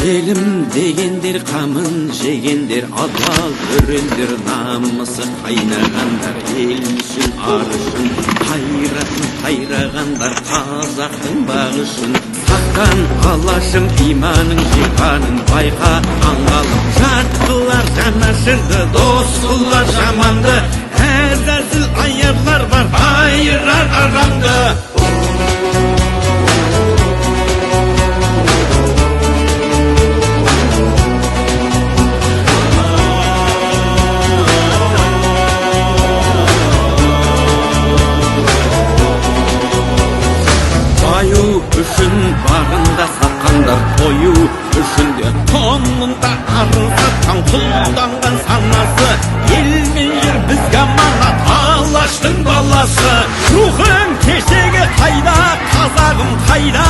Елім дегендер қамын жегендер, адал өрендер, намысы қайнағандар, ел үшін ар үшін қайратын қайрағандар, қазақтың бағы үшін. Сақтан алашым иманың жиғанын байқа аңғалып, жаттылар жанашырды, дос қылар жаманды, әзәзіл аярлар бар, айырар арамды. Үшін барында сатқандар, тою үшінде тонында арын сатқан, құлданған санасы, ел мен жер бізге аманат, алаштың баласы. Рухым кешегі қайда, қазағым қайда.